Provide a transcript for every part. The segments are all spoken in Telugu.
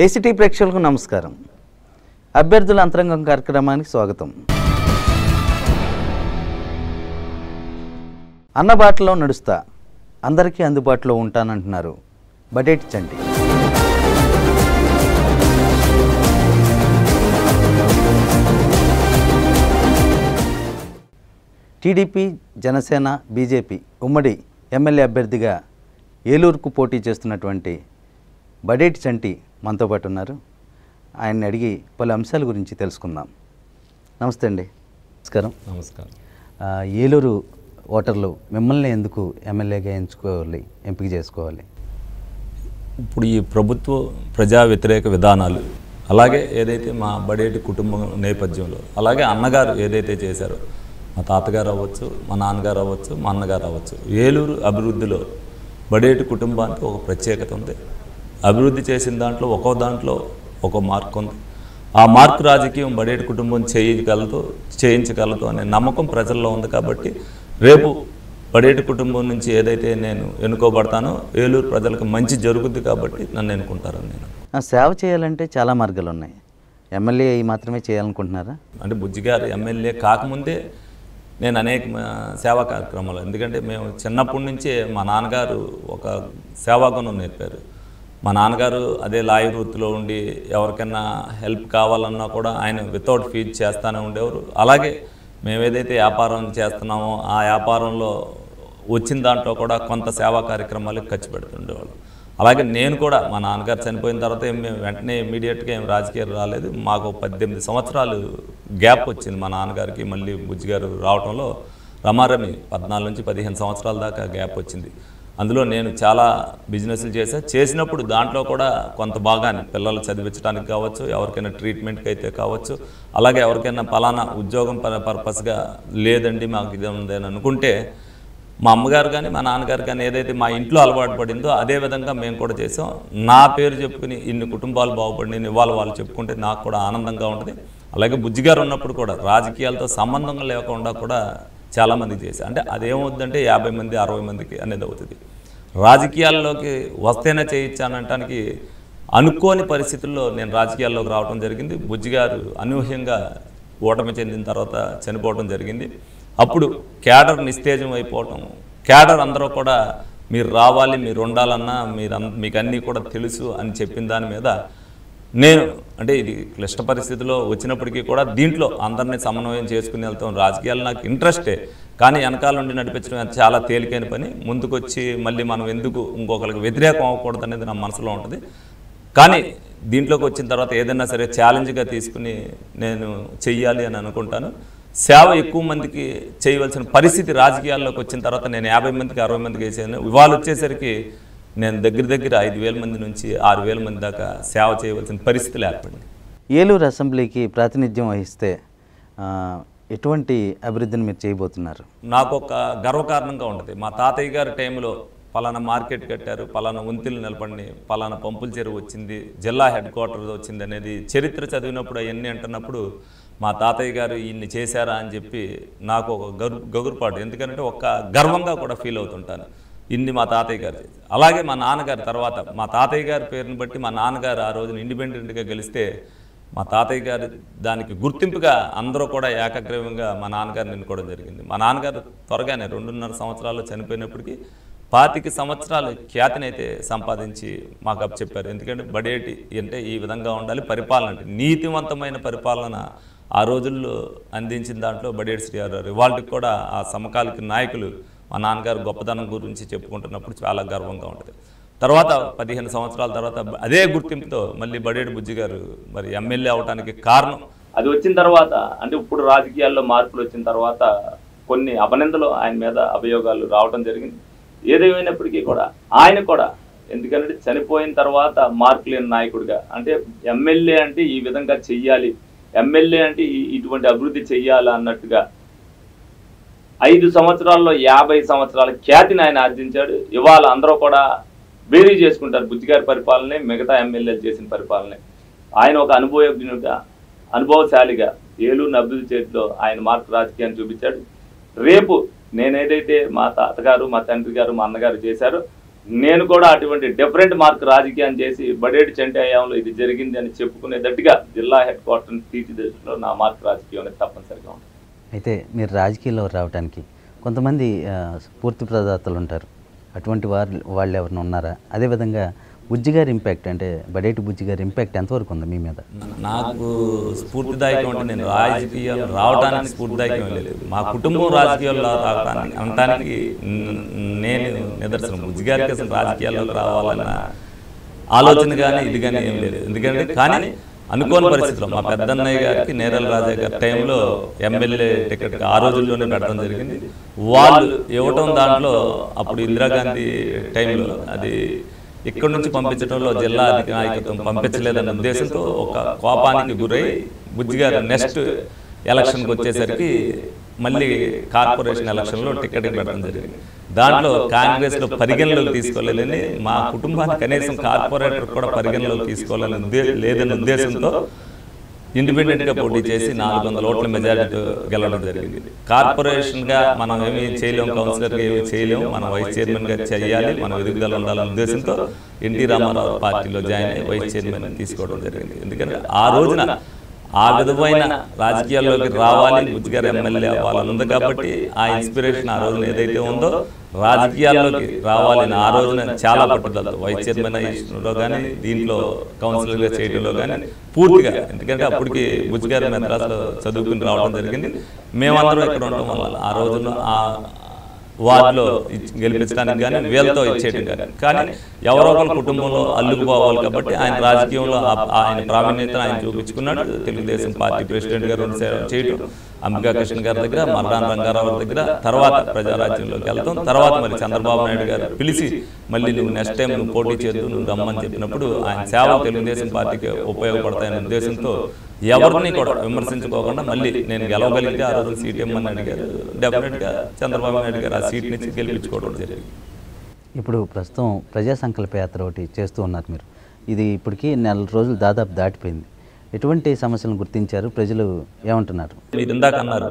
ఏసీటీ ప్రేక్షకులకు నమస్కారం. అభ్యర్థుల అంతరంగం కార్యక్రమానికి స్వాగతం. అన్నబాటలో నడుస్తా, అందరికీ అందుబాటులో ఉంటానంటున్నారు బడేటి చంటి. టీడీపీ, జనసేన, బీజేపీ ఉమ్మడి ఎమ్మెల్యే అభ్యర్థిగా ఏలూరుకు పోటీ చేస్తున్నటువంటి బడేటి చంటి మనతో పాటు ఉన్నారు. ఆయన్ని అడిగి పలు అంశాల గురించి తెలుసుకుందాం. నమస్తే అండి. నమస్కారం. నమస్కారం. ఏలూరు ఓటర్లు మిమ్మల్ని ఎందుకు ఎమ్మెల్యేగా ఎంపిక చేసుకోవాలి? ఇప్పుడు ఈ ప్రభుత్వ ప్రజా వ్యతిరేక విధానాలు, అలాగే ఏదైతే మా బడేటి కుటుంబం నేపథ్యంలో, అలాగే అన్నగారు ఏదైతే చేశారో, మా తాతగారు అవ్వచ్చు, మా నాన్నగారు అవ్వచ్చు, మా అన్నగారు అవ్వచ్చు, ఏలూరు అభివృద్ధిలో బడేటి కుటుంబానికి ఒక ప్రత్యేకత ఉంది. అభివృద్ధి చేసిన దాంట్లో ఒక్కో ఒక మార్కు ఉంది. ఆ మార్కు రాజకీయం బడేటి కుటుంబం చేయించగలదు అనే నమ్మకం ప్రజల్లో ఉంది. కాబట్టి రేపు బడేటి కుటుంబం నుంచి ఏదైతే నేను ఎన్నుకోబడతానో ఏలూరు ప్రజలకు మంచి జరుగుద్ది కాబట్టి నన్ను ఎన్నుకుంటారని నేను. సేవ చేయాలంటే చాలా మార్గాలు ఉన్నాయి. ఎమ్మెల్యే మాత్రమే చేయాలనుకుంటున్నారా? అంటే బుజ్జిగారు ఎమ్మెల్యే కాకముందే నేను అనేక సేవా కార్యక్రమాలు, ఎందుకంటే మేము చిన్నప్పటి నుంచే మా నాన్నగారు ఒక సేవాగుణం నేర్పారు. మా నాన్నగారు అదే లాయర్ వృత్తిలో ఉండి ఎవరికైనా హెల్ప్ కావాలన్నా కూడా ఆయన వితౌట్ ఫీజ్ చేస్తూనే ఉండేవారు. అలాగే మేము ఏదైతే వ్యాపారం చేస్తున్నామో ఆ వ్యాపారంలో వచ్చిన దాంట్లో కూడా కొంత సేవా కార్యక్రమాలకు ఖర్చు పెడుతుండేవాళ్ళు. అలాగే నేను కూడా మా నాన్నగారు చనిపోయిన తర్వాత మేము వెంటనే ఇమీడియట్గా ఏం రాజకీయాలు రాలేదు. మాకు 18 సంవత్సరాలు గ్యాప్ వచ్చింది మా నాన్నగారికి మళ్ళీ బుజ్జిగారు రావడంలో. రమారమి 14 నుంచి 15 సంవత్సరాల దాకా గ్యాప్ వచ్చింది. అందులో నేను చాలా బిజినెస్లు చేసినప్పుడు దాంట్లో కూడా కొంత భాగాన్ని పిల్లలు చదివించడానికి కావచ్చు, ఎవరికైనా ట్రీట్మెంట్కి అయితే కావచ్చు, అలాగే ఎవరికైనా పలానా ఉద్యోగం పర్పస్గా లేదండి మాకు ఇది ఉంది అని అనుకుంటే మా అమ్మగారు కానీ మా నాన్నగారు కానీ ఏదైతే మా ఇంట్లో అలవాటు పడిందో అదే విధంగా మేము కూడా చేసాం. నా పేరు చెప్పుకుని ఇన్ని కుటుంబాలు బాగుపడి వాళ్ళు చెప్పుకుంటే నాకు కూడా ఆనందంగా ఉంటుంది. అలాగే బుజ్జిగారు ఉన్నప్పుడు కూడా రాజకీయాలతో సంబంధం లేకుండా కూడా చాలామందికి చేశారు. అంటే అదేమవుతుందంటే 50 మంది 60 మందికి అనేది అవుతుంది. రాజకీయాల్లోకి వస్తేనే చేయించానంటానికి అనుకోని పరిస్థితుల్లో నేను రాజకీయాల్లోకి రావడం జరిగింది. బుజ్జిగారు అనూహ్యంగా ఓటమి చెందిన తర్వాత చనిపోవడం జరిగింది. అప్పుడు క్యాడర్ నిస్తేజం అయిపోవటం, క్యాడర్ అందరూ కూడా మీరు రావాలి, మీరు ఉండాలన్నా మీకు అన్నీ కూడా తెలుసు అని చెప్పిన దాని మీద నేను అంటే ఇది క్లిష్ట పరిస్థితిలో వచ్చినప్పటికీ కూడా దీంట్లో అందరినీ సమన్వయం చేసుకుని వెళ్తాం. రాజకీయాలు నాకు ఇంట్రెస్టే, కానీ వెనకాల నుండి నడిపించడం చాలా తేలికైన పని. ముందుకొచ్చి మళ్ళీ మనం ఎందుకు ఇంకొకరికి వ్యతిరేకం అవ్వకూడదు అనేది నా మనసులో ఉంటుంది. కానీ దీంట్లోకి వచ్చిన తర్వాత ఏదైనా సరే ఛాలెంజ్గా తీసుకుని నేను చెయ్యాలి అని అనుకుంటాను. సేవ ఎక్కువ మందికి చేయవలసిన పరిస్థితి రాజకీయాల్లోకి వచ్చిన తర్వాత నేను 50 మందికి 60 మందికి వేసాను. ఇవాళ వచ్చేసరికి నేను దగ్గర 5,000 మంది నుంచి 6,000 మంది దాకా సేవ చేయవలసిన పరిస్థితులు ఏర్పడింది. ఏలూరు అసెంబ్లీకి ప్రాతినిధ్యం వహిస్తే ఎటువంటి అభివృద్ధిని మీరు చేయబోతున్నారు? నాకు ఒక గర్వకారణంగా ఉంటుంది. మా తాతయ్య గారి టైంలో పలానా మార్కెట్ కట్టారు, పలానా వంతులు నిలబడి, పలానా పంపుల చెరువు వచ్చింది, జిల్లా హెడ్ క్వార్టర్ వచ్చింది అనేది చరిత్ర చదివినప్పుడు అవన్నీ అంటున్నప్పుడు మా తాతయ్య గారు ఇన్ని చేశారా అని చెప్పి నాకు ఒక గగురుపాటు, ఎందుకంటే ఒక గర్వంగా కూడా ఫీల్ అవుతుంటాను. ఇన్ని మా తాతయ్య గారు చేశారు. అలాగే మా నాన్నగారి తర్వాత మా తాతయ్య గారి పేరుని బట్టి మా నాన్నగారు ఆ రోజున ఇండిపెండెంట్గా గెలిస్తే మా తాతయ్య గారి దానికి గుర్తింపుగా అందరూ కూడా ఏకగ్రీవంగా మా నాన్నగారిని ఎన్నుకోవడం జరిగింది. మా నాన్నగారు త్వరగానే 2.5 సంవత్సరాల్లో చనిపోయినప్పటికీ 25 సంవత్సరాలు ఖ్యాతినైతే సంపాదించి మాకు అప్పచెప్పారు. ఎందుకంటే బడేటి అంటే ఈ విధంగా ఉండాలి, పరిపాలన అంటే నీతివంతమైన పరిపాలన ఆ రోజుల్లో అందించిన దాంట్లో బడేటి శ్రీగారు. వాళ్ళకి కూడా ఆ సమకాలిక నాయకులు మా నాన్నగారు గొప్పతనం గురించి చెప్పుకుంటున్నప్పుడు చాలా గర్వంగా ఉంటుంది. తర్వాత 15 సంవత్సరాల తర్వాత అదే గుర్తింపుతో మళ్ళీ బడేటి బుజ్జిగారు మరి ఎమ్మెల్యే అవడానికి కారణం అది వచ్చిన తర్వాత, అంటే ఇప్పుడు రాజకీయాల్లో మార్పులు వచ్చిన తర్వాత కొన్ని అపనిందలు ఆయన మీద అభియోగాలు రావడం జరిగింది. ఏదేమైనప్పటికీ కూడా ఆయన కూడా ఎందుకంటే చనిపోయిన తర్వాత మార్పు లేని నాయకుడిగా, అంటే ఎమ్మెల్యే అంటే ఈ విధంగా చెయ్యాలి, ఎమ్మెల్యే అంటే ఇటువంటి అభివృద్ధి చెయ్యాలి అన్నట్టుగా 5 సంవత్సరాల్లో 50 సంవత్సరాల ఖ్యాతిని ఆయన ఆర్జించాడు. ఇవాళ అందరూ కూడా బేరీ చేసుకుంటారు బుజ్జిగారి పరిపాలనే మిగతా ఎమ్మెల్యేలు చేసిన పరిపాలనే. ఆయన ఒక అనుభవశాలిగా ఏలూరుని అభివృద్ధి చేయడంలో ఆయన మార్పు రాజకీయాన్ని చూపించాడు. రేపు నేనేదైతే మా తాతగారు, మా తండ్రి గారు, మా అన్నగారు చేశారో నేను కూడా అటువంటి డిఫరెంట్ మార్క్ రాజకీయం చేసి బడేటి చంటి హయాంలో ఇది జరిగింది అని చెప్పుకునేటట్టుగా జిల్లా హెడ్ క్వార్టర్ని తీర్చిదిద్దడంలో నా మార్క్ రాజకీయం అనేది తప్పనిసరిగా ఉంటుంది. అయితే మీరు రాజకీయాల్లో రావడానికి కొంతమంది స్ఫూర్తి ప్రదాతలు ఉంటారు, అటువంటి వాళ్ళు ఎవరైనా ఉన్నారా? అదేవిధంగా బుజ్జిగారి ఇంపాక్ట్ అంటే బడేటి బుజ్జిగారి ఇంపాక్ట్ ఎంతవరకు ఉంది మీ మీద? నాకు స్ఫూర్తిదాయకం అంటే నేను రాజకీయాలు రావడానికి స్ఫూర్తిదాయకం లేదు, మా కుటుంబం రాజకీయాల్లో రావడానికి అనడానికి నేను నిదర్శనం. బుజ్జిగారికి అసలు రాజకీయాల్లోకి రావాలన్న ఆలోచన కానీ ఇది కానీ ఏం లేదు. ఎందుకంటే కానీ అనుకోని పరిస్థితుల్లో మా పెద్దన్నయ్య గారికి నేరల రాజా గారి టైంలో ఎమ్మెల్యే టికెట్ ఆ రోజుల్లోనే పెట్టడం జరిగింది. వాళ్ళు ఇవ్వటం దాంట్లో అప్పుడు ఇందిరాగాంధీ టైంలో అది ఇక్కడ నుంచి పంపించడంలో జిల్లా అధికార నాయకత్వం పంపించలేదన్న ఉద్దేశంతో ఒక కోపానికి గురై బుజ్జిగారు నెక్స్ట్ ఎలక్షన్కి వచ్చేసరికి మళ్ళీ కార్పొరేషన్ ఎలక్షన్లో టికెట్ పెట్టడం జరిగింది. దాంట్లో కాంగ్రెస్లో పరిగణలోకి తీసుకోలేదని, మా కుటుంబానికి కనీసం కార్పొరేటర్ కూడా పరిగణలోకి తీసుకోవాలని లేదన్న ఉద్దేశంతో ఇండిపెండెంట్గా పోటీ చేసి 400 ఓట్ల మెజారిటీ గెలవడం జరిగింది. కార్పొరేషన్గా మనం ఏమీ చేయలేము, కౌన్సిలర్గా ఏమీ చేయలేము, మనం వైస్ చైర్మన్గా చేయాలి, మనం ఎదుగుదల ఉండాలన్న ఉద్దేశంతో ఎన్టీ రామారావు పార్టీలో జాయిన్ అయ్యి వైస్ చైర్మన్ తీసుకోవడం జరిగింది. ఎందుకంటే ఆ రోజున ఆ విధమైన రాజకీయాల్లోకి రావాలి, బుజ్జిగారు ఎమ్మెల్యే అవ్వాలని ఉంది కాబట్టి ఆ ఇన్స్పిరేషన్ ఆ రోజున ఏదైతే ఉందో రాజకీయాల్లోకి రావాలని ఆ రోజున చాలా పట్టుదలతో వైస్ చైర్మన్ అయ్యలో కానీ దీంట్లో కౌన్సిలర్గా చేయడంలో కానీ పూర్తిగా, ఎందుకంటే అప్పటికి బుజ్జిగారు మెద్రాసులో చదువుకుని రావడం జరిగింది. మేమందరం ఇక్కడ ఉండటం వల్ల ఆ రోజున ఆ వార్డులో గెలిపించడానికి కానీ వీళ్ళతో ఇచ్చేయడం కానీ ఎవరో ఒకరి కుటుంబంలో అల్లుకుపోవాలి కాబట్టి ఆయన రాజకీయంలో ఆయన ప్రావీణ్యతను ఆయన చూపించుకున్నాడు. తెలుగుదేశం పార్టీ ప్రెసిడెంట్గా 2 సేవలు చేయడం, అంబికా కృష్ణ గారి దగ్గర, మర్రాన్ రంగారావు దగ్గర, తర్వాత ప్రజారాజ్యంలోకి వెళ్తాం. తర్వాత మరి చంద్రబాబు నాయుడు గారు పిలిచి మళ్ళీ నువ్వు నెక్స్ట్ టైం నువ్వు పోటీ చేద్దు, నువ్వు రమ్మని చెప్పినప్పుడు ఆయన సేవలు తెలుగుదేశం పార్టీకి ఉపయోగపడతాయనే ఉద్దేశంతో ఎవరిని కూడా విమర్శించుకోకుండా మళ్ళీ నేను గెలవగలిగితే ఆ రోజు సీట్ ఇమ్మని అడిగారు. డెఫినెట్గా చంద్రబాబు నాయుడు గారు ఆ సీట్ నుంచి గెలిపించుకోవడం జరిగింది. ఇప్పుడు ప్రస్తుతం ప్రజా సంకల్ప యాత్ర ఒకటి చేస్తూ ఉన్నారు మీరు. ఇది ఇప్పటికీ 4 రోజులు దాదాపు దాటిపోయింది. ఎటువంటి సమస్యలను గుర్తించారు? ప్రజలు ఏమంటున్నారు? మీరు ఇందాక అన్నారు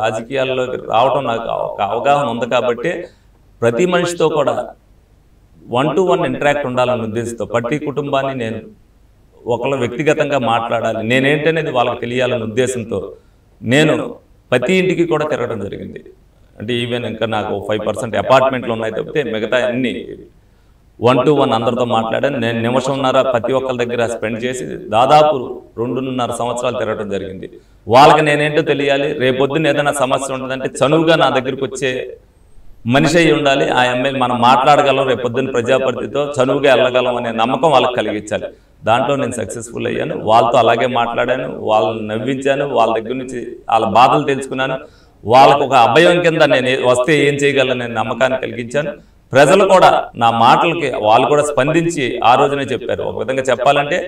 రాజకీయాల్లోకి రావడం నాకు ఒక అవగాహన ఉంది కాబట్టి ప్రతి మనిషితో కూడా 1-to-1 ఇంటరాక్ట్ ఉండాలన్న ఉద్దేశంతో ప్రతి కుటుంబాన్ని నేను ఒకళ్ళు వ్యక్తిగతంగా మాట్లాడాలి, నేనేంటనేది వాళ్ళకి తెలియాలన్న ఉద్దేశంతో నేను ప్రతి ఇంటికి కూడా తిరగడం జరిగింది. అంటే ఈవెన్ ఇంకా నాకు 5% అపార్ట్మెంట్లు ఉన్నాయి తప్పితే మిగతా అన్ని 1-to-1 అందరితో మాట్లాడాను. నేను నిమిషంన్నర ప్రతి ఒక్కరి దగ్గర స్పెండ్ చేసి దాదాపు 2.5 సంవత్సరాలు తిరగడం జరిగింది. వాళ్ళకి నేనేంటో తెలియాలి, రేపొద్దున ఏదైనా సమస్య ఉంటుందంటే చనువుగా నా దగ్గరికి వచ్చే మనిషి అయి ఉండాలి. ఆ ఎమ్మెల్యే మనం మాట్లాడగలం, రేపొద్దున ప్రజాప్రతితో చనువుగా వెళ్ళగలం అనే నమ్మకం వాళ్ళకి కలిగించాలి. దాంట్లో నేను సక్సెస్ఫుల్ అయ్యాను. వాళ్ళతో అలాగే మాట్లాడాను, వాళ్ళని నవ్వించాను, వాళ్ళ దగ్గర నుంచి వాళ్ళ బాధలు తెలుసుకున్నాను. వాళ్ళకు ఒక అభయం కింద నేను వస్తే ఏం చేయగలననే నమ్మకాన్ని కలిగించాను. ప్రజలు కూడా నా మాటలకి వాళ్ళు కూడా స్పందించి ఆ రోజునే చెప్పారు. ఒక విధంగా చెప్పాలంటే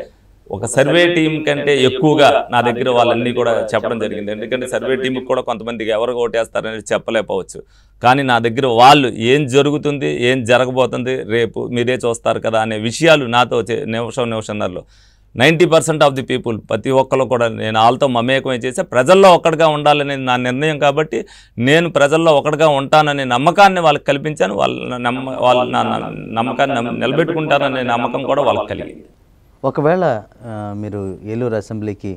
ఒక సర్వే టీం కంటే ఎక్కువగా నా దగ్గర వాళ్ళన్నీ కూడా చెప్పడం జరిగింది. ఎందుకంటే సర్వే టీంకి కూడా కొంతమందికి ఎవరు ఓటేస్తారనేది చెప్పలేకపోవచ్చు, కానీ నా దగ్గర వాళ్ళు ఏం జరుగుతుంది, ఏం జరగబోతుంది, రేపు మీరే చూస్తారు కదా అనే విషయాలు నాతో నిమిషంన్నరలో 90% ఆఫ్ ది పీపుల్ ప్రతి ఒక్కరు కూడా నేను వాళ్ళతో మమేకమే చేసి ప్రజల్లో ఒక్కడిగా ఉండాలనేది నా నిర్ణయం కాబట్టి నేను ప్రజల్లో ఒకటిగా ఉంటాననే నమ్మకాన్ని వాళ్ళకి కల్పించాను. వాళ్ళ నా నమ్మకాన్ని నిలబెట్టుకుంటారనే నమ్మకం కూడా వాళ్ళకి కలిగింది. ఒకవేళ మీరు ఏలూరు అసెంబ్లీకి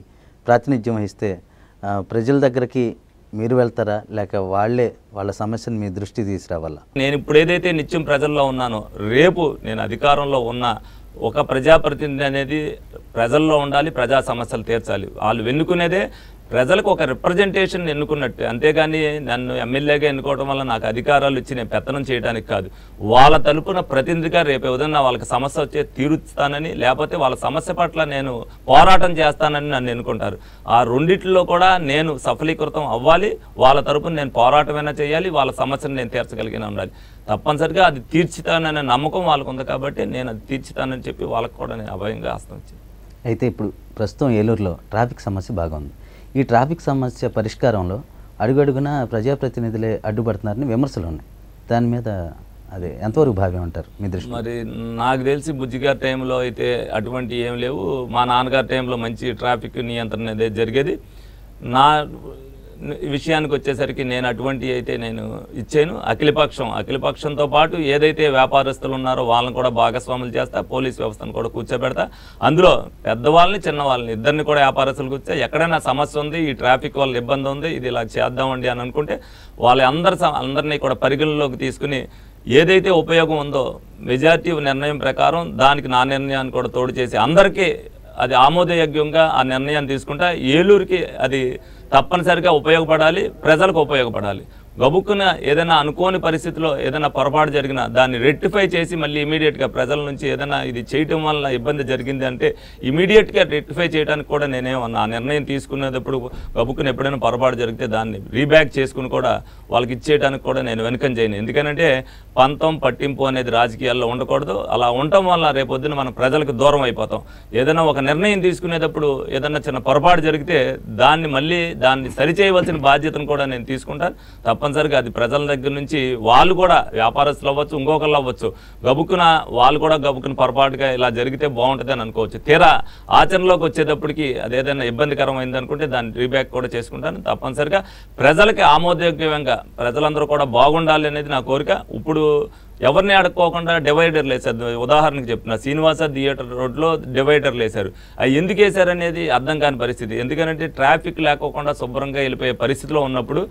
ప్రాతినిధ్యం వహిస్తే ప్రజల దగ్గరికి మీరు వెళ్తారా, లేక వాళ్ళ సమస్యను మీ దృష్టి తీసుకురావాలా? నేను ఇప్పుడు ఏదైతే నిత్యం ప్రజల్లో ఉన్నానో రేపు నేను అధికారంలో ఉన్న ఒక ప్రజాప్రతినిధి అనేది ప్రజల్లో ఉండాలి, ప్రజా సమస్యలు తీర్చాలి. వాళ్ళు ఎన్నుకునేదే ప్రజలకు ఒక రిప్రజెంటేషన్ ఎన్నుకున్నట్టు, అంతేగాని నన్ను ఎమ్మెల్యేగా ఎన్నుకోవడం వల్ల నాకు అధికారాలు ఇచ్చి నేను పెత్తనం చేయడానికి కాదు. వాళ్ళ తరపున ప్రతినిధిగా రేపు ఏదన్నా వాళ్ళకి సమస్య వచ్చే తీరుస్తానని, లేకపోతే వాళ్ళ సమస్య పట్ల నేను పోరాటం చేస్తానని నన్ను ఎన్నుకుంటారు. ఆ రెండిట్లో కూడా నేను సఫలీకృతం అవ్వాలి. వాళ్ళ తరపున నేను పోరాటమైనా చేయాలి, వాళ్ళ సమస్యను నేను తీర్చగలిగిన ఉండాలి. తప్పనిసరిగా అది తీర్చుతాననే నమ్మకం వాళ్ళకు ఉంది కాబట్టి నేను అది తీర్చుతానని చెప్పి వాళ్ళకు కూడా నేను అభయంగా ఆస్తించాను. అయితే ఇప్పుడు ప్రస్తుతం ఏలూరులో ట్రాఫిక్ సమస్య బాగా ఉంది. ఈ ట్రాఫిక్ సమస్య పరిష్కారంలో అడుగడుగున ప్రజాప్రతినిధులే అడ్డుపడుతున్నారని విమర్శలు ఉన్నాయి. దాని మీద అదే ఎంతవరకు భావ్యం అంటారు మీ దృష్టి? మరి నాకు తెలిసి బుజ్జిగారి టైంలో అయితే అటువంటి ఏం లేవు. మా నాన్నగారి టైంలో మంచి ట్రాఫిక్ నియంత్రణ అనేది జరిగేది. విషయానికి వచ్చేసరికి నేను అటువంటి అయితే నేను ఇచ్చాను. అఖిలపక్షంతో పాటు ఏదైతే వ్యాపారస్తులు ఉన్నారో వాళ్ళని కూడా భాగస్వాములు చేస్తా, పోలీస్ వ్యవస్థను కూడా కూర్చోబెడతా. అందులో పెద్దవాళ్ళని చిన్నవాళ్ళని ఇద్దరిని కూడా వ్యాపారస్తులు కూర్చో, ఎక్కడైనా సమస్య ఉంది, ఈ ట్రాఫిక్ వల్ల ఇబ్బంది ఉంది, ఇది ఇలా చేద్దామండి అని అనుకుంటే అందరినీ కూడా పరిగణలోకి తీసుకుని ఏదైతే ఉపయోగం ఉందో మెజారిటీ నిర్ణయం ప్రకారం దానికి నా నిర్ణయాన్ని కూడా తోడు చేసి అందరికీ అది ఆమోదయోగ్యంగా ఆ నిర్ణయాన్ని తీసుకుంటా. ఏలూరుకి అది తప్పనిసరిగా ఉపయోగపడాలి, ప్రజలకు ఉపయోగపడాలి. గబుక్కున ఏదైనా అనుకోని పరిస్థితిలో ఏదైనా పొరపాటు జరిగినా దాన్ని రెక్టిఫై చేసి మళ్ళీ ఇమీడియట్గా ప్రజల నుంచి ఏదైనా ఇది చేయటం వల్ల ఇబ్బంది జరిగింది అంటే ఇమీడియట్గా రెక్టిఫై చేయడానికి కూడా నేనేమన్నా ఆ నిర్ణయం తీసుకునేటప్పుడు గబుక్కున ఎప్పుడైనా పొరపాటు జరిగితే దాన్ని రీబ్యాక్ చేసుకుని కూడా వాళ్ళకి ఇచ్చేయడానికి కూడా నేను వెనుకం చేయను. ఎందుకంటే పంతం పట్టింపు అనేది రాజకీయాల్లో ఉండకూడదు. అలా ఉండటం వల్ల రేపొద్దున మనం ప్రజలకు దూరం అయిపోతాం. ఏదైనా ఒక నిర్ణయం తీసుకునేటప్పుడు ఏదైనా చిన్న పొరపాటు జరిగితే దాన్ని సరిచేయవలసిన బాధ్యతను కూడా నేను తీసుకుంటాను. తప్పనిసరిగా అది ప్రజల దగ్గర నుంచి వాళ్ళు కూడా వ్యాపారస్తులు అవ్వచ్చు, ఇంకొకళ్ళు అవ్వచ్చు, వాళ్ళు కూడా గబుక్కున పొరపాటుగా ఇలా జరిగితే బాగుంటుంది అని అనుకోవచ్చు. తీరా ఆచరణలోకి వచ్చేటప్పటికి అదేదైనా ఇబ్బందికరమైంది అనుకుంటే దాన్ని రీబ్యాక్ కూడా చేసుకుంటాను. తప్పనిసరిగా ప్రజలకి ఆమోదయోగ్యంగా ప్రజలందరూ కూడా బాగుండాలి అనేది నా కోరిక. ఇప్పుడు ఎవరిని అడుక్కోకుండా డివైడర్లు వేశారు. ఉదాహరణకు చెప్తున్నా, శ్రీనివాస థియేటర్ రోడ్లో డివైడర్లు వేశారు. అవి ఎందుకు వేశారు అనేది అర్థం కాని పరిస్థితి. ఎందుకంటే ట్రాఫిక్ లేకోకుండా శుభ్రంగా వెళ్ళిపోయే పరిస్థితిలో ఉన్నప్పుడు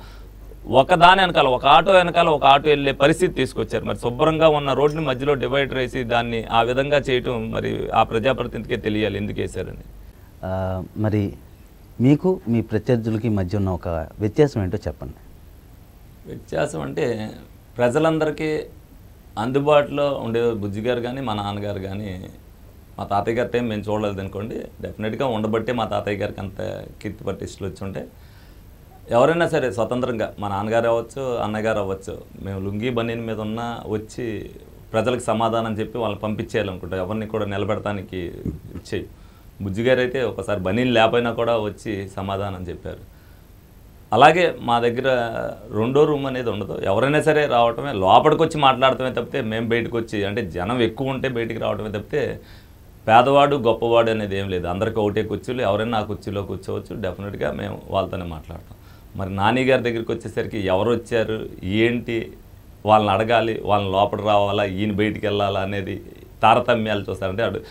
ఒక ఆటో వెనకాల ఒక ఆటో వెళ్ళే పరిస్థితి తీసుకొచ్చారు. మరి శుభ్రంగా ఉన్న రోడ్ని మధ్యలో డివైడర్ వేసి దాన్ని ఆ విధంగా చేయటం మరి ఆ ప్రజాప్రతినిధికే తెలియాలి ఎందుకు వేశారని. మరి మీకు మీ ప్రత్యర్థులకి మధ్య ఉన్న ఒక వ్యత్యాసం ఏంటో చెప్పండి. వ్యత్యాసం అంటే ప్రజలందరికీ అందుబాటులో ఉండే బుజ్జి గారు కానీ మా నాన్నగారు కానీ, మా తాతయ్య గారి టైం మేము చూడలేదు అనుకోండి, డెఫినెట్గా ఉండబట్టే మా తాతయ్య గారికి అంత కీర్తి పట్టిస్టులు వచ్చి ఉంటే ఎవరైనా సరే స్వతంత్రంగా మా నాన్నగారు అవ్వచ్చు, అన్నగారు అవ్వచ్చు, మేము లుంగీ బనీన్ మీద ఉన్న వచ్చి ప్రజలకు సమాధానం చెప్పి వాళ్ళని పంపించేయాలనుకుంటాం. ఎవరిని కూడా నిలబెడటానికి ఇచ్చేయి. బుజ్జిగారు అయితే ఒకసారి బనీన్ లేకపోయినా కూడా వచ్చి సమాధానం చెప్పారు. అలాగే మా దగ్గర రెండో రూమ్ అనేది ఉండదు. ఎవరైనా సరే రావటమే, లోపలికి వచ్చి మాట్లాడటమే తప్పితే మేము బయటకు వచ్చి అంటే జనం ఎక్కువ ఉంటే బయటికి రావటమే తప్పితే పేదవాడు గొప్పవాడు అనేది ఏం లేదు. అందరికీ ఒకటే కుర్చీలు, ఎవరైనా ఆ కుర్చీలో కూర్చోవచ్చు. డెఫినెట్గా మేము వాళ్ళతోనే మాట్లాడతాం. మరి నాని గారి దగ్గరికి వచ్చేసరికి ఎవరు వచ్చారు ఏంటి వాళ్ళని అడగాలి, వాళ్ళని లోపలికి రావాలా, ఈయన బయటికి వెళ్ళాలా అనేది తారతమ్యాలు చూస్తారంటే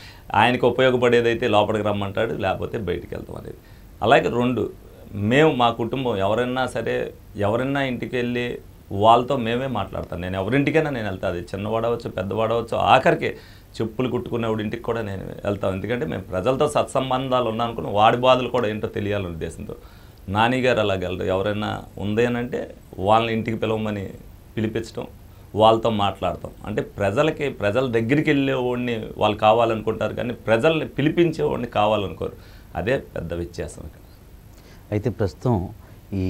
ఆయనకు ఉపయోగపడేదైతే లోపలికి రమ్మంటాడు, లేకపోతే బయటికి వెళ్తాం అనేది. అలాగే మేము మా కుటుంబం ఎవరైనా ఇంటికి వెళ్ళి వాళ్ళతో మేమే మాట్లాడతాను. నేను ఎవరింటికైనా నేను వెళ్తాను. అది చిన్నవాడవచ్చు, పెద్దవాడవచ్చు, ఆఖరికి చెప్పులు కుట్టుకునేవాడి ఇంటికి కూడా నేను వెళ్తాను. ఎందుకంటే మేము ప్రజలతో సత్సంబంధాలు ఉన్నానుకుని వాడి బాధలు కూడా ఏంటో తెలియాలనే ఉద్దేశంతో. నానిగారు అలాగలరు. ఎవరైనా ఉంది అని అంటే వాళ్ళని ఇంటికి పిలవమని పిలిపించడం, వాళ్ళతో మాట్లాడతాం. అంటే ప్రజల దగ్గరికి వెళ్ళేవాడిని వాళ్ళు కావాలనుకుంటారు, కానీ ప్రజల్ని పిలిపించేవాడిని కావాలనుకోరు. అదే పెద్ద వ్యత్యాసం ఇక్కడ. అయితే ప్రస్తుతం ఈ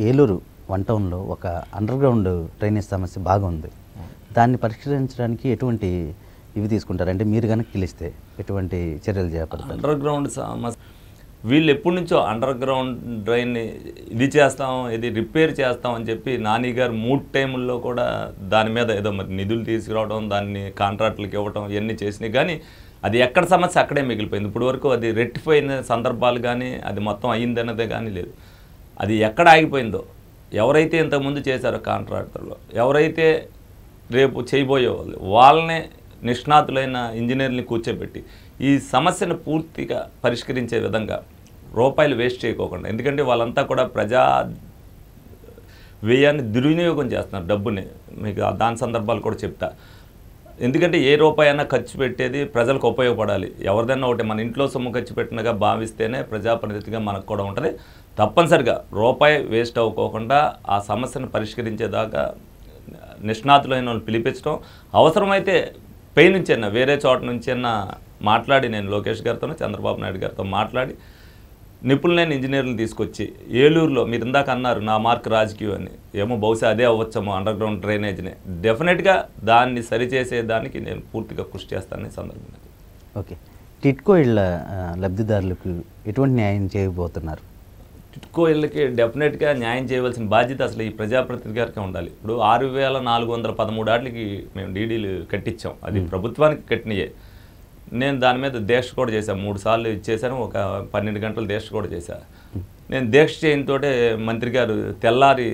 ఏలూరు వన్ టౌన్లో ఒక అండర్గ్రౌండ్ డ్రైనేజ్ సమస్య బాగా ఉంది. దాన్ని పరిష్కరించడానికి ఎటువంటి ఇవి తీసుకుంటారు? అంటే మీరు కనుక గెలిస్తే ఎటువంటి చర్యలు చేపడతారు? అండర్గ్రౌండ్ సమస్య వీళ్ళు ఎప్పటి నుంచో అండర్గ్రౌండ్ డ్రైన్ని ఇది చేస్తాం, ఇది రిపేర్ చేస్తాం అని చెప్పి నాని గారు 3 టైముల్లో కూడా దాని మీద ఏదో మరి నిధులు తీసుకురావడం, దాన్ని కాంట్రాక్టులకు ఇవ్వడం ఇవన్నీ చేసినాయి. కానీ అది ఎక్కడ సమస్య అక్కడే మిగిలిపోయింది. ఇప్పుడు వరకు అది రెక్టిఫై అయిన సందర్భాలు కానీ అది మొత్తం అయ్యిందన్నదే కానీ లేదు. అది ఎక్కడ ఆగిపోయిందో, ఎవరైతే ఇంతకుముందు చేశారో కాంట్రాక్టర్లో, ఎవరైతే రేపు చేయబోయే వాళ్ళనే నిష్ణాతులైన ఇంజనీర్ని కూర్చోబెట్టి ఈ సమస్యను పూర్తిగా పరిష్కరించే విధంగా రూపాయలు వేస్ట్ చేయకోకుండా, ఎందుకంటే వాళ్ళంతా కూడా ప్రజా వ్యయాన్ని దుర్వినియోగం చేస్తున్నారు డబ్బుని. మీకు దాని సందర్భాలు కూడా చెప్తా. ఎందుకంటే ఏ రూపాయైనా ఖర్చు పెట్టేది ప్రజలకు ఉపయోగపడాలి. ఎవరిదైనా ఒకటి మన ఇంట్లో సొమ్ము ఖర్చు పెట్టినగా భావిస్తేనే ప్రజాప్రతినిధిగా మనకు కూడా ఉంటుంది. తప్పనిసరిగా రూపాయి వేస్ట్ అవ్వకోకుండా ఆ సమస్యను పరిష్కరించేదాకా నిష్ణాతులైన వాళ్ళు పిలిపించడం, అవసరమైతే పై నుంచి వేరే చోట నుంచి మాట్లాడి నేను లోకేష్ గారితో చంద్రబాబు నాయుడు గారితో మాట్లాడి నిపుణులైన ఇంజనీర్లను తీసుకొచ్చి ఏలూరులో మీరు ఇందాక అన్నారు నా మార్క్ రాజకీయం అని, ఏమో బహుశా అదే అవ్వచ్చేమో అండర్గ్రౌండ్ డ్రైనేజ్ని డెఫినెట్గా దాన్ని సరిచేసేదానికి నేను పూర్తిగా కృషి చేస్తానని సందర్భంగా. ఓకే, టిట్కో ఇళ్ళ లబ్ధిదారులకు ఎటువంటి న్యాయం చేయబోతున్నారు? టిట్కో ఇళ్ళకి డెఫినెట్గా న్యాయం చేయవలసిన బాధ్యత అసలు ఈ ప్రజాప్రతినిధి గారికి ఉండాలి. ఇప్పుడు 6413 ఆటలకి మేము డీడీలు కట్టించాం. అది ప్రభుత్వానికి కట్టినయే. నేను దాని మీద దీక్ష కూడా చేశాను. 3 సార్లు ఇచ్చేసాను. ఒక 12 గంటలు దీక్ష కూడా చేశాను. నేను దీక్ష చేయడంతో మంత్రి గారు తెల్లారి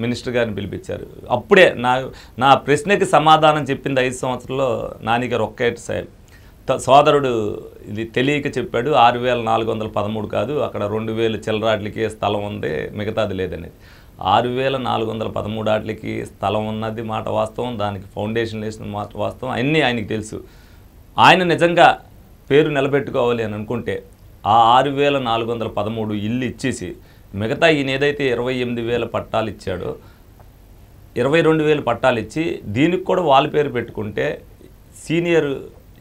మినిస్టర్ గారిని పిలిపించారు. అప్పుడే నా ప్రశ్నకి సమాధానం చెప్పింది 5 సంవత్సరంలో నాని గారు ఒక్కేటి సాహెబ్. సోదరుడు ఇది తెలియక చెప్పాడు, 6,413 కాదు, అక్కడ 2,000 చిల్లరాట్లకి స్థలం ఉంది, మిగతాది లేదనేది. 6,413 ఆటలకి స్థలం ఉన్నది మాట వాస్తవం, దానికి ఫౌండేషన్ వేసిన మాట వాస్తవం, అన్నీ ఆయనకి తెలుసు. ఆయన నిజంగా పేరు నిలబెట్టుకోవాలి అని అనుకుంటే ఆ 6,413 ఇల్లు ఇచ్చేసి మిగతా ఈయన ఏదైతే 28,000 పట్టాలు ఇచ్చాడో 22,000 పట్టాలు ఇచ్చి దీనికి కూడా వాళ్ళ పేరు పెట్టుకుంటే సీనియర్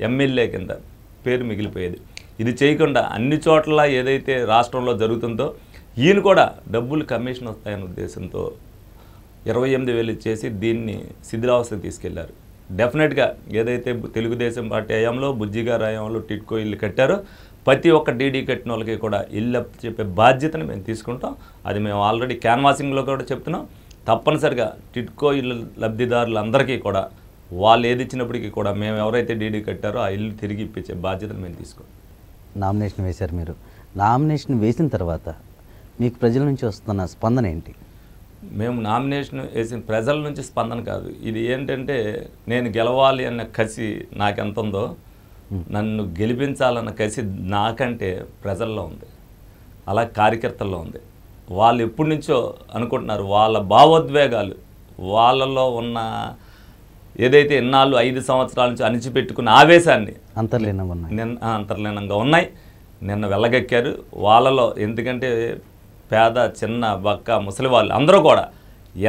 ఎమ్మెల్యే కింద పేరు మిగిలిపోయేది. ఇది చేయకుండా అన్ని చోట్ల ఏదైతే రాష్ట్రంలో జరుగుతుందో ఈయన కూడా డబ్బులు కమిషన్ వస్తాయనే ఉద్దేశంతో 28,000 ఇచ్చేసి దీన్ని శిథిలావస్థకు తీసుకెళ్లారు. డెఫినెట్గా ఏదైతే తెలుగుదేశం పార్టీ హయాంలో బుజ్జిగారు హయాంలో టిట్కో ఇల్లు కట్టారో ప్రతి ఒక్క డీడీ కట్టిన వాళ్ళకి కూడా ఇల్లు చెప్పే బాధ్యతను మేము తీసుకుంటాం. అది మేము ఆల్రెడీ క్యాన్వాసింగ్లో కూడా చెప్తున్నాం. తప్పనిసరిగా టిట్కో ఇల్లు లబ్ధిదారులందరికీ కూడా వాళ్ళు ఏది ఇచ్చినప్పటికీ కూడా మేము ఎవరైతే డీడీ కట్టారో ఆ ఇల్లు తిరిగి ఇప్పించే బాధ్యతను మేము తీసుకుంటాం. నామినేషన్ వేశారు మీరు. నామినేషన్ వేసిన తర్వాత మీకు ప్రజల నుంచి వస్తున్న స్పందన ఏంటి? మేము నామినేషన్ వేసిన ప్రజల నుంచి స్పందన కాదు, ఇది ఏంటంటే నేను గెలవాలి అన్న కసి నాకెంత ఉందో నన్ను గెలిపించాలన్న కసి నాకంటే ప్రజల్లో ఉంది, అలా కార్యకర్తల్లో ఉంది. వాళ్ళు ఎప్పటి నుంచో అనుకుంటున్నారు, వాళ్ళ భావోద్వేగాలు వాళ్ళలో ఉన్న ఏదైతే ఇన్నాళ్ళు 5 సంవత్సరాల నుంచి అణిచిపెట్టుకున్న ఆవేశాన్ని అంతర్లీనంగా ఉన్నాయి. నిన్న వెళ్ళగక్కారు వాళ్ళలో. ఎందుకంటే పేద చిన్న బక్క ముసలి వాళ్ళు అందరూ కూడా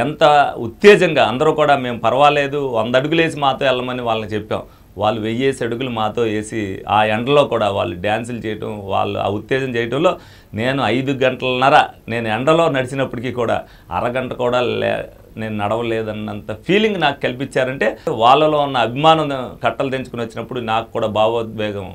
ఎంత ఉత్తేజంగా అందరూ కూడా మేము పర్వాలేదు 100 అడుగులు వేసి మాతో వెళ్ళమని వాళ్ళని చెప్పాం. వాళ్ళు 1000 అడుగులు మాతో వేసి ఆ ఎండలో కూడా వాళ్ళు డ్యాన్సులు చేయటం, వాళ్ళు ఆ ఉత్తేజం చేయటంలో నేను 5 గంటలన్నర నేను ఎండలో నడిచినప్పటికీ కూడా అరగంట కూడా నేను నడవలేదన్నంత ఫీలింగ్ నాకు కల్పించారంటే వాళ్ళలో ఉన్న అభిమానం కట్టలు తెంచుకుని వచ్చినప్పుడు నాకు కూడా భావోద్వేగం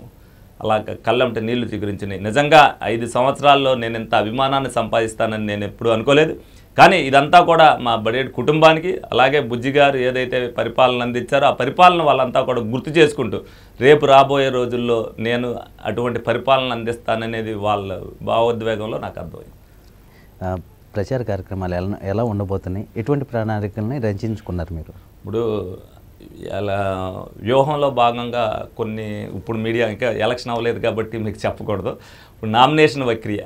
అలా కళ్ళంటే నీళ్లు చిగురించినాయి. నిజంగా 5 సంవత్సరాల్లో నేను ఇంత అభిమానాన్ని సంపాదిస్తానని నేను ఎప్పుడూ అనుకోలేదు. కానీ ఇదంతా కూడా మా బడేడు కుటుంబానికి, అలాగే బుజ్జిగారు ఏదైతే పరిపాలన అందించారో ఆ పరిపాలన వాళ్ళంతా కూడా గుర్తు చేసుకుంటూ రేపు రాబోయే రోజుల్లో నేను అటువంటి పరిపాలన అందిస్తాననేది వాళ్ళ భావోద్వేగంలో నాకు అర్థమైంది. ప్రచార కార్యక్రమాలు ఎలా ఉండబోతున్నాయి? ఎటువంటి ప్రణాళికల్ని రచించుకున్నారు మీరు? ఇప్పుడు అలా వ్యూహంలో భాగంగా కొన్ని ఇప్పుడు మీడియా ఇంకా ఎలక్షన్ అవ్వలేదు కాబట్టి మీకు చెప్పకూడదు. ఇప్పుడు నామినేషన్ ప్రక్రియ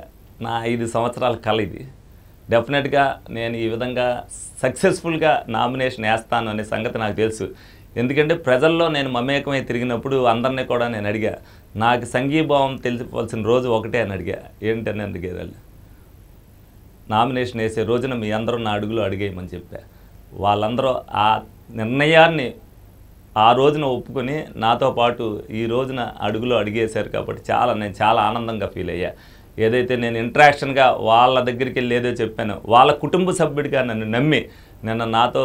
నా 5 సంవత్సరాల కళ ఇది. డెఫినెట్గా నేను ఈ విధంగా సక్సెస్ఫుల్గా నామినేషన్ వేస్తాను అనే సంగతి నాకు తెలుసు. ఎందుకంటే ప్రజల్లో నేను మమేకమై తిరిగినప్పుడు అందరినీ కూడా నేను అడిగా, నాకు సంఘీభావం తెలిసిపోవాల్సిన రోజు ఒకటే అని అడిగా. ఏంటని అడిగేదాళ్ళు, నామినేషన్ వేసే రోజున మీ అందరూ నా అడుగులో అడిగేయమని చెప్పా. వాళ్ళందరూ ఆ నిర్ణయాన్ని ఆ రోజున ఒప్పుకొని నాతో పాటు ఈ రోజున అడుగులో అడిగేశారు కాబట్టి నేను చాలా ఆనందంగా ఫీల్ అయ్యా. ఏదైతే నేను ఇంట్రాక్షన్గా వాళ్ళ దగ్గరికి వెళ్ళి ఏదో చెప్పానో వాళ్ళ కుటుంబ సభ్యుడిగా నన్ను నమ్మి నిన్న నాతో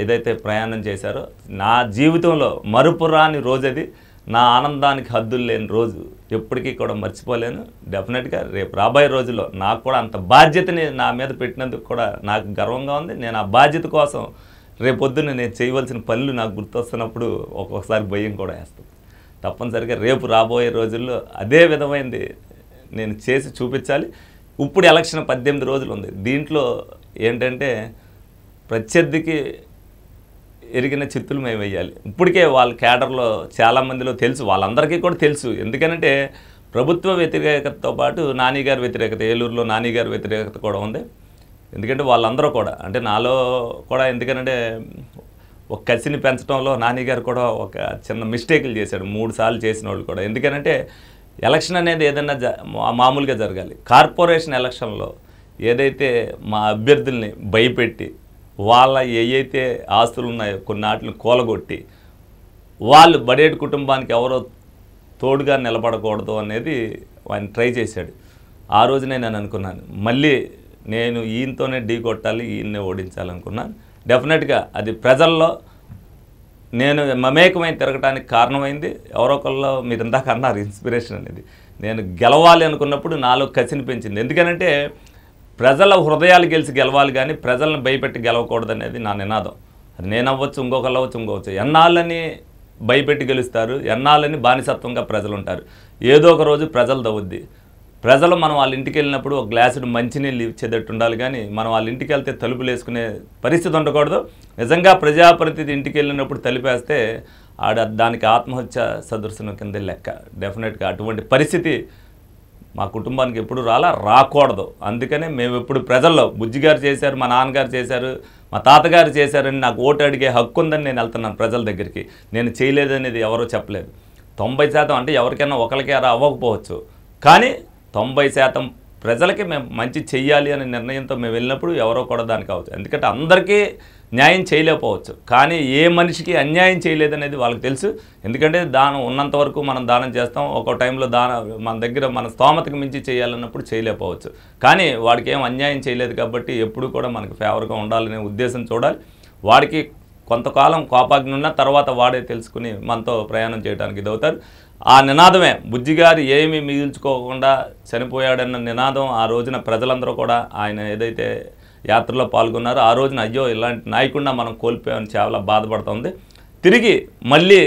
ఏదైతే ప్రయాణం చేశారో నా జీవితంలో మరుపురాని రోజు అది. నా ఆనందానికి హద్దులు లేని రోజు, ఎప్పటికీ కూడా మర్చిపోలేను. డెఫినెట్గా రేపు రాబోయే రోజుల్లో నాకు కూడా అంత బాధ్యతని నా మీద పెట్టినందుకు కూడా నాకు గర్వంగా ఉంది. నేను ఆ బాధ్యత కోసం రేపొద్దున నేను చేయవలసిన పనులు నాకు గుర్తొస్తున్నప్పుడు ఒక్కొక్కసారి భయం కూడా వేస్తుంది. తప్పనిసరిగా రేపు రాబోయే రోజుల్లో అదే విధమైనది నేను చేసి చూపించాలి. ఇప్పుడు ఎలక్షన్ 18 రోజులు ఉంది. దీంట్లో ఏంటంటే ప్రత్యర్థికి ఎరిగిన చిత్తులు మేము వేయాలి. ఇప్పటికే వాళ్ళ క్యాడర్లో చాలామందిలో తెలుసు, వాళ్ళందరికీ కూడా తెలుసు. ఎందుకంటే ప్రభుత్వ వ్యతిరేకతతో పాటు నానిగారి వ్యతిరేకత, ఏలూరులో నానిగారి వ్యతిరేకత కూడా ఉంది. ఎందుకంటే వాళ్ళందరూ కూడా అంటే నాలో కూడా, ఎందుకంటే ఒక కసిని పెంచడంలో నానిగారు కూడా ఒక చిన్న మిస్టేకులు చేశాడు 3 సార్లు చేసిన వాళ్ళు కూడా. ఎందుకంటే ఎలక్షన్ అనేది ఏదైనా మామూలుగా జరగాలి. కార్పొరేషన్ ఎలక్షన్లో ఏదైతే మా అభ్యర్థుల్ని భయపెట్టి వాళ్ళ ఏవైతే ఆస్తులు ఉన్నాయో కొన్ని వాటిని కూలగొట్టి వాళ్ళు బడేడు కుటుంబానికి ఎవరో తోడుగా నిలబడకూడదు అనేది ఆయన ట్రై చేశాడు. ఆ రోజునే నేను అనుకున్నాను, మళ్ళీ నేను ఈయనతోనే ఢీ కొట్టాలి, ఈయన్నే ఓడించాలనుకున్నాను. డెఫినెట్గా అది ప్రజల్లో నేను మమేకమైన తిరగటానికి కారణమైంది. ఎవరొకళ్ళు మీరు ఇందాక అన్నారు ఇన్స్పిరేషన్ అనేది. నేను గెలవాలి అనుకున్నప్పుడు నాలో కసిని పెంచింది. ఎందుకంటే ప్రజల హృదయాలు గెలవాలి కానీ ప్రజలను భయపెట్టి గెలవకూడదు అనేది నా నినాదం. అది నేను అవ్వచ్చు, ఇంకొకళ్ళు అవ్వచ్చు, ఇంకొవచ్చు. ఎన్నాళ్ళని భయపెట్టి గెలుస్తారు, ఎన్నాళ్ళని బానిసత్వంగా ప్రజలు ఉంటారు. ఏదో ఒక రోజు ప్రజలు దవ్వుద్ది. ప్రజలు మనం వాళ్ళ ఇంటికి వెళ్ళినప్పుడు ఒక గ్లాసుడు మంచినీళ్ళు ఇచ్చేటట్టు ఉండాలి, కానీ మనం వాళ్ళ ఇంటికి వెళ్తే తలుపులు వేసుకునే పరిస్థితి ఉండకూడదు. నిజంగా ప్రజాప్రతినిధి ఇంటికి వెళ్ళినప్పుడు తలుపేస్తే దానికి ఆత్మహత్య సదృశనం కింద లెక్క. డెఫినెట్గా అటువంటి పరిస్థితి మా కుటుంబానికి ఎప్పుడు రాకూడదు. అందుకనే మేము ఎప్పుడు ప్రజల్లో బుజ్జిగారు చేశారు, మా నాన్నగారు చేశారు, మా తాతగారు చేశారని నాకు ఓటు అడిగే హక్కు ఉందని నేను వెళ్తున్నాను ప్రజల దగ్గరికి. నేను చేయలేదనేది ఎవరూ చెప్పలేదు. 90% అంటే ఎవరికైనా ఒకరికే అవ్వకపోవచ్చు, కానీ 90% ప్రజలకి మేము మంచి చెయ్యాలి అనే నిర్ణయంతో మేము వెళ్ళినప్పుడు ఎవరో కూడా దానికి అవచ్చు. ఎందుకంటే అందరికీ న్యాయం చేయలేకపోవచ్చు, కానీ ఏ మనిషికి అన్యాయం చేయలేదనేది వాళ్ళకి తెలుసు. ఎందుకంటే దానం ఉన్నంత వరకు మనం దానం చేస్తాం. ఒక టైంలో మన దగ్గర మన స్తోమతకు మించి చేయాలన్నప్పుడు చేయలేకపోవచ్చు, కానీ వాడికి ఏం అన్యాయం చేయలేదు కాబట్టి ఎప్పుడు కూడా మనకు ఫేవర్గా ఉండాలనే ఉద్దేశం చూడాలి. వాడికి కొంతకాలం కోపాగ్ని ఉన్న తర్వాత వాడే తెలుసుకుని మనతో ప్రయాణం చేయడానికి ఇదవుతారు. ఆ నినాదమే బుజ్జిగారు ఏమీ మిగిల్చుకోకుండా చనిపోయాడన్న నినాదం ఆ రోజున ప్రజలందరూ కూడా ఆయన ఏదైతే యాత్రలో పాల్గొన్నారో ఆ రోజున అయ్యో ఇలాంటి నాయకుడిని మనం కోల్పోయామని చాలా బాధపడుతుంది. తిరిగి మళ్ళీ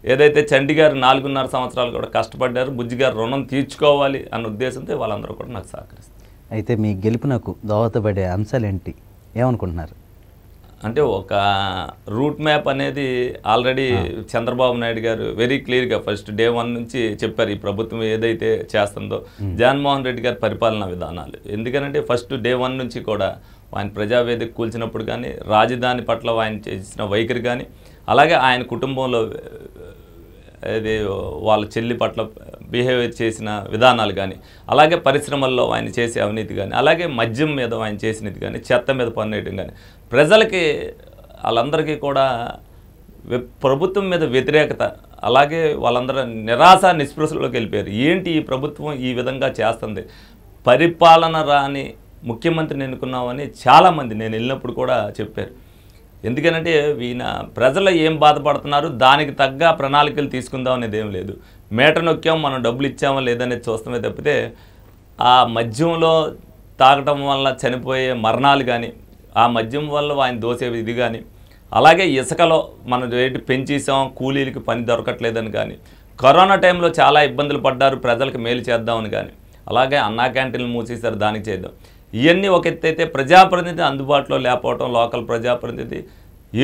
ఏదైతే చంటి గారు 4.5 సంవత్సరాలు కూడా కష్టపడ్డారు, బుజ్జిగారు రుణం తీర్చుకోవాలి అన్న ఉద్దేశంతో వాళ్ళందరూ కూడా నాకు సహకరిస్తారు. అయితే మీ గెలుపునకు దోహదపడే అంశాలు ఏంటి, ఏమనుకుంటున్నారు? అంటే ఒక రూట్ మ్యాప్ అనేది ఆల్రెడీ చంద్రబాబు నాయుడు గారు వెరీ క్లియర్గా ఫస్ట్ డే 1 నుంచి చెప్పారు. ఈ ప్రభుత్వం ఏదైతే చేస్తుందో జగన్మోహన్ రెడ్డి గారి పరిపాలనా విధానాలు, ఎందుకంటే ఫస్ట్ డే 1 నుంచి కూడా ఆయన ప్రజావేదిక కూల్చినప్పుడు కానీ, రాజధాని పట్ల ఆయన చేసిన వైఖరి కానీ, అలాగే ఆయన కుటుంబంలో అది వాళ్ళ చెల్లి పట్ల బిహేవియర్ చేసిన విధానాలు కానీ, అలాగే పరిశ్రమల్లో ఆయన చేసే అవినీతి కానీ, అలాగే మద్యం మీద ఆయన చేసినది కానీ, చెత్త మీద పన్నేయడం కానీ, ప్రజలకి వాళ్ళందరికీ కూడా ప్రభుత్వం మీద వ్యతిరేకత, అలాగే వాళ్ళందరూ నిరాశ నిస్పృహలోకి వెళ్ళిపోయారు. ఏంటి ఈ ప్రభుత్వం ఈ విధంగా చేస్తుంది, పరిపాలన రాని ముఖ్యమంత్రిని ఎన్నుకున్నామని చాలామంది నేను వెళ్ళినప్పుడు కూడా చెప్పారు. ఎందుకనంటే ఈయన ప్రజలు ఏం బాధపడుతున్నారు దానికి తగ్గ ప్రణాళికలు తీసుకుందాం అనేది ఏం లేదు. మేట నొక్కాం, మనం డబ్బులు ఇచ్చామో లేదనేది చూస్తామే తప్పితే ఆ మద్యంలో తాగటం వల్ల చనిపోయే మరణాలు కానీ, ఆ మద్యం వల్ల ఆయన దోసే ఇది కానీ, అలాగే ఇసుకలో మనం రేటు పెంచేసాం, కూలీలకి పని దొరకట్లేదని కానీ, కరోనా టైంలో చాలా ఇబ్బందులు పడ్డారు, ప్రజలకు మేలు చేద్దామని కానీ, అలాగే అన్నా క్యాంటీన్లు మూసేశారు, దానికి చేద్దాం. ఇవన్నీ ఒక ఎత్తు అయితే ప్రజాప్రతినిధి అందుబాటులో లేకపోవడం, లోకల్ ప్రజాప్రతినిధి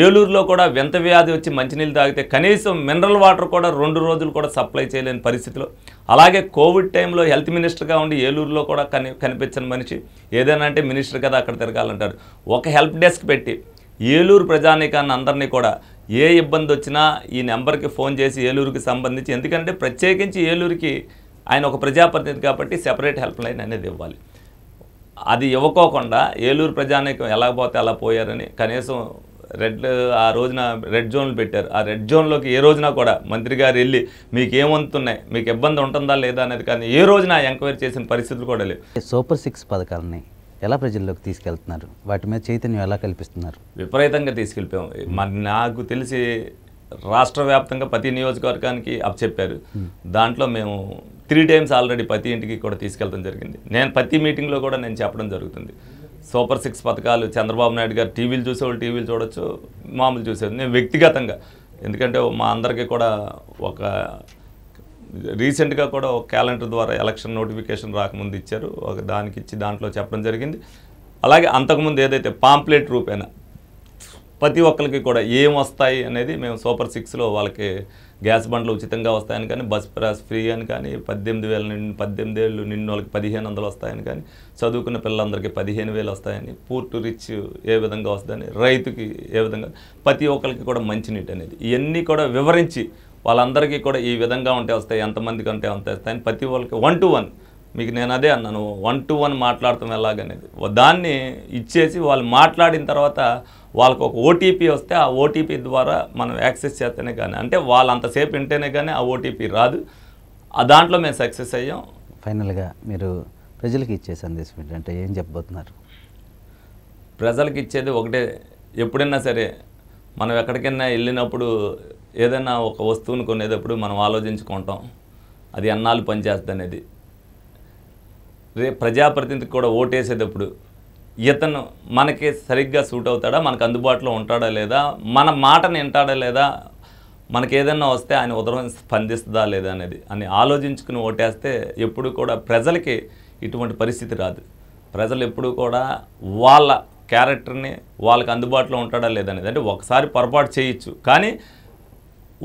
ఏలూరులో కూడా వింత వ్యాధి వచ్చి మంచినీళ్ళు తాగితే కనీసం మినరల్ వాటర్ కూడా 2 రోజులు కూడా సప్లై చేయలేని పరిస్థితిలో, అలాగే కోవిడ్ టైంలో హెల్త్ మినిస్టర్గా ఉండి ఏలూరులో కూడా కనిపించని మనిషి, ఏదైనా అంటే మినిస్టర్ కదా అక్కడ తిరగాలంటారు. ఒక హెల్ప్ డెస్క్ పెట్టి ఏలూరు ప్రజానీకాన్ని అందరినీ కూడా ఏ ఇబ్బంది వచ్చినా ఈ నెంబర్కి ఫోన్ చేసి ఏలూరుకి సంబంధించి, ఎందుకంటే ప్రత్యేకించి ఏలూరుకి ఆయన ఒక ప్రజాప్రతినిధి కాబట్టి సెపరేట్ హెల్ప్ లైన్ అనేది ఇవ్వాలి. అది ఇవ్వకోకుండా ఏలూరు ప్రజానీకం ఎలా పోతే అలా పోయారని కనీసం ఆ రోజున రెడ్ జోన్లు పెట్టారు. ఆ రెడ్ జోన్లోకి ఏ రోజున కూడా మంత్రి గారు వెళ్ళి మీకు ఏమంతున్నాయి, మీకు ఇబ్బంది ఉంటుందా లేదా అనేది కానీ ఏ రోజున ఎంక్వైరీ చేసిన పరిస్థితులు కూడా లేవు. సూపర్ 6 పథకాలని ఎలా ప్రజల్లోకి తీసుకెళ్తున్నారు, వాటి మీద చైతన్యం ఎలా కల్పిస్తున్నారు? విపరీతంగా తీసుకెళ్ళిపోయాం. నాకు తెలిసి రాష్ట్ర వ్యాప్తంగా ప్రతి నియోజకవర్గానికి చెప్పారు. దాంట్లో మేము 3 times ఆల్రెడీ ప్రతి ఇంటికి కూడా తీసుకెళ్ళడం జరిగింది. నేను ప్రతి మీటింగ్లో కూడా నేను చెప్పడం జరుగుతుంది. సూపర్ 6 పథకాలు చంద్రబాబు నాయుడు గారు టీవీలు చూసేవాళ్ళు టీవీలు చూడొచ్చు, మామూలు చూసేవాళ్ళు. నేను వ్యక్తిగతంగా, ఎందుకంటే మా అందరికీ కూడా ఒక రీసెంట్గా కూడా ఒక క్యాలెండర్ ద్వారా ఎలక్షన్ నోటిఫికేషన్ రాకముందు ఇచ్చారు, ఒక దానికి ఇచ్చి దాంట్లో చెప్పడం జరిగింది. అలాగే అంతకుముందు ఏదైతే పాంప్లెట్ రూపేణ ప్రతి ఒక్కరికి కూడా ఏం వస్తాయి అనేది మేము సూపర్ 6లో వాళ్ళకి గ్యాస్ బండ్లు ఉచితంగా వస్తాయని కానీ, బస్ పాస్ ఫ్రీ అని కానీ, 18 ఏళ్ళు నిన్న వాళ్ళకి 1500 వస్తాయని కానీ, చదువుకున్న పిల్లలందరికీ 15,000 వస్తాయని, పూర్ టు రిచ్ ఏ విధంగా వస్తుందని, రైతుకి ఏ విధంగా, ప్రతి ఒక్కరికి కూడా మంచినీటి అనేది ఇవన్నీ కూడా వివరించి వాళ్ళందరికీ కూడా ఈ విధంగా ఉంటే వస్తాయి, ఎంతమందికి అంటే అంత వస్తాయని ప్రతి వాళ్ళకి 1 to 1 మీకు నేను అదే అన్నాను, 1 to 1 మాట్లాడతాం ఎలాగనేది దాన్ని ఇచ్చేసి వాళ్ళు మాట్లాడిన తర్వాత వాళ్ళకు ఒక ఓటీపీ వస్తే ఆ ఓటీపీ ద్వారా మనం యాక్సెస్ చేస్తేనే కానీ, అంటే వాళ్ళు అంతసేపు వింటేనే కానీ ఆ ఓటీపీ రాదు. దాంట్లో మేము సక్సెస్ అయ్యాం. ఫైనల్గా మీరు ప్రజలకు ఇచ్చే సందేశం ఏంటంటే ఏం చెప్పబోతున్నారు? ప్రజలకు ఇచ్చేది ఒకటే, ఎప్పుడైనా సరే మనం ఎక్కడికైనా వెళ్ళినప్పుడు ఏదైనా ఒక వస్తువుని కొనేటప్పుడు మనం ఆలోచించుకుంటాం అది ఎన్నాళ్ళు పనిచేస్తుంది అనేది. ప్రజాప్రతినిధికి కూడా ఓటేసేటప్పుడు ఇతను మనకి సరిగ్గా సూట్ అవుతాడా, మనకు అందుబాటులో ఉంటాడా లేదా, మన మాటను వింటాడా లేదా, మనకి ఏదైనా వస్తే ఆయన ఉదరం స్పందిస్తుందా లేదా అనేది అని ఆలోచించుకుని ఓటేస్తే ఎప్పుడు కూడా ప్రజలకి ఇటువంటి పరిస్థితి రాదు. ప్రజలు ఎప్పుడూ కూడా వాళ్ళ క్యారెక్టర్ని వాళ్ళకి అందుబాటులో ఉంటాడా లేదనేది, అంటే ఒకసారి పొరపాటు చేయొచ్చు, కానీ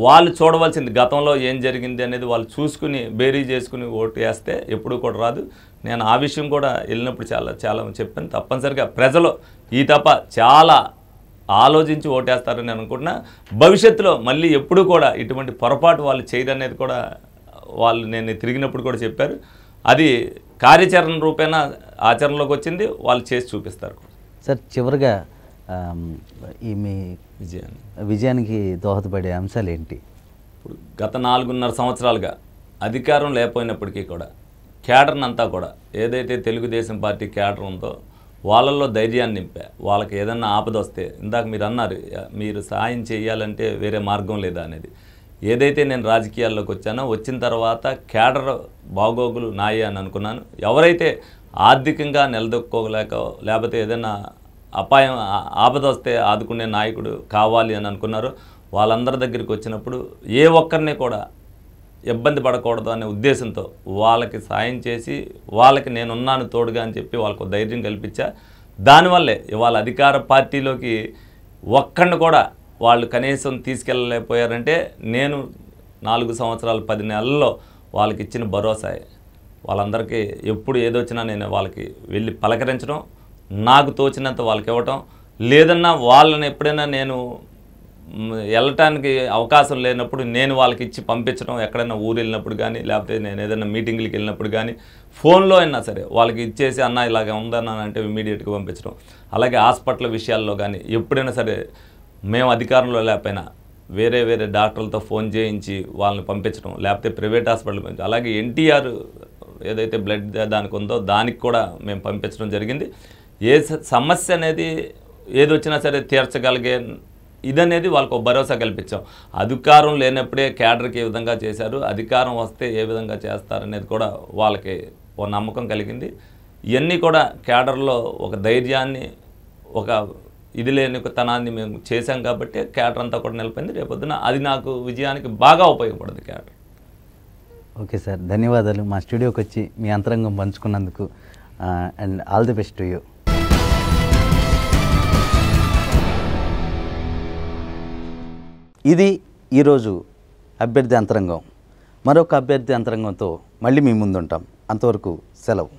వాళ్ళు చూడవలసింది గతంలో ఏం జరిగింది అనేది వాళ్ళు చూసుకుని బేరీ చేసుకుని ఓటు వేస్తే ఎప్పుడూ కూడా రాదు. నేను ఆ విషయం కూడా వెళ్ళినప్పుడు చాలా చెప్పాను. తప్పనిసరిగా ప్రజలు ఈ తప్ప చాలా ఆలోచించి ఓటేస్తారని నేను అనుకుంటున్నా. భవిష్యత్తులో మళ్ళీ ఎప్పుడూ కూడా ఇటువంటి పొరపాటు వాళ్ళు చేయదనేది కూడా వాళ్ళు నేను తిరిగినప్పుడు కూడా చెప్పారు. అది కార్యాచరణ రూపేణా ఆచరణలోకి వచ్చింది, వాళ్ళు చేసి చూపిస్తారు. సార్, చివరిగా ఈ మీ విజయానికి దోహదపడే అంశాలు ఏంటి? ఇప్పుడు గత 4.5 సంవత్సరాలుగా అధికారం లేకపోయినప్పటికీ కూడా క్యాడర్ని అంతా కూడా ఏదైతే తెలుగుదేశం పార్టీ క్యాడర్ ఉందో వాళ్ళల్లో ధైర్యాన్ని నింపా. వాళ్ళకి ఏదన్నా ఆపద వస్తే, ఇందాక మీరు అన్నారు మీరు సాయం చేయాలంటే వేరే మార్గం లేదా అనేది, ఏదైతే నేను రాజకీయాల్లోకి వచ్చానో వచ్చిన తర్వాత క్యాడర్ బాగోగులు నాయే అని అనుకున్నాను. ఎవరైతే ఆర్థికంగా నిలదొక్కోలేక లేకపోతే ఏదైనా అపాయం ఆపద వస్తే ఆదుకునే నాయకుడు కావాలి అని అనుకున్నారో వాళ్ళందరి దగ్గరికి వచ్చినప్పుడు ఏ ఒక్కరిని కూడా ఇబ్బంది పడకూడదు అనే ఉద్దేశంతో వాళ్ళకి సాయం చేసి వాళ్ళకి నేనున్నాను తోడుగా అని చెప్పి వాళ్ళకు ధైర్యం కల్పించా. దానివల్లే ఇవాళ అధికార పార్టీలోకి ఒక్కడిని కూడా వాళ్ళు కనీసం తీసుకెళ్ళలేకపోయారంటే నేను 4 సంవత్సరాలు 10 నెలల్లో వాళ్ళకి ఇచ్చిన భరోసాయే. వాళ్ళందరికీ ఎప్పుడు ఏదొచ్చినా నేను వాళ్ళకి వెళ్ళి పలకరించడం, నాకు తోచినంత వాళ్ళకి ఇవ్వటం, లేదన్నా వాళ్ళని ఎప్పుడైనా నేను వెళ్ళటానికి అవకాశం లేనప్పుడు నేను వాళ్ళకి ఇచ్చి పంపించడం, ఎక్కడైనా ఊరు వెళ్ళినప్పుడు కానీ లేకపోతే నేను ఏదైనా మీటింగ్లకి వెళ్ళినప్పుడు కానీ ఫోన్లో అయినా సరే వాళ్ళకి ఇచ్చేసి అన్న ఇలాగ ఉందన్నా అంటే ఇమీడియట్గా పంపించడం. అలాగే హాస్పిటల్ విషయాల్లో కానీ ఎప్పుడైనా సరే మేము అధికారంలో లేకపోయినా వేరే డాక్టర్లతో ఫోన్ చేయించి వాళ్ళని పంపించడం, లేకపోతే ప్రైవేట్ హాస్పిటల్ పంపించడం. అలాగే ఎన్టీఆర్ ఏదైతే బ్లడ్ దానికి ఉందో దానికి కూడా మేము పంపించడం జరిగింది. ఏ సమస్య అనేది ఏదొచ్చినా సరే తీర్చగలిగే ఇదనేది వాళ్ళకు భరోసా కల్పించాం. అధికారం లేనప్పుడే క్యాడర్కి ఏ విధంగా చేశారు, అధికారం వస్తే ఏ విధంగా చేస్తారనేది కూడా వాళ్ళకి ఒక నమ్మకం కలిగింది. ఇవన్నీ కూడా క్యాడర్లో ఒక ధైర్యాన్ని, ఒక ఇది లేని తనాన్ని మేము చేశాం కాబట్టి క్యాడర్ అంతా కూడా నిలిపింది. రేపొద్దున అది నాకు విజయానికి బాగా ఉపయోగపడింది క్యాడర్. ఓకే సార్, ధన్యవాదాలు మా స్టూడియోకి వచ్చి మీ అంతరంగం పంచుకున్నందుకు. And all the best to you. ఇది ఈరోజు అభ్యర్థి అంతరంగం. మరొక అభ్యర్థి అంతరంగంతో మళ్ళీ మీ ముందుంటాం. అంతవరకు సెలవు.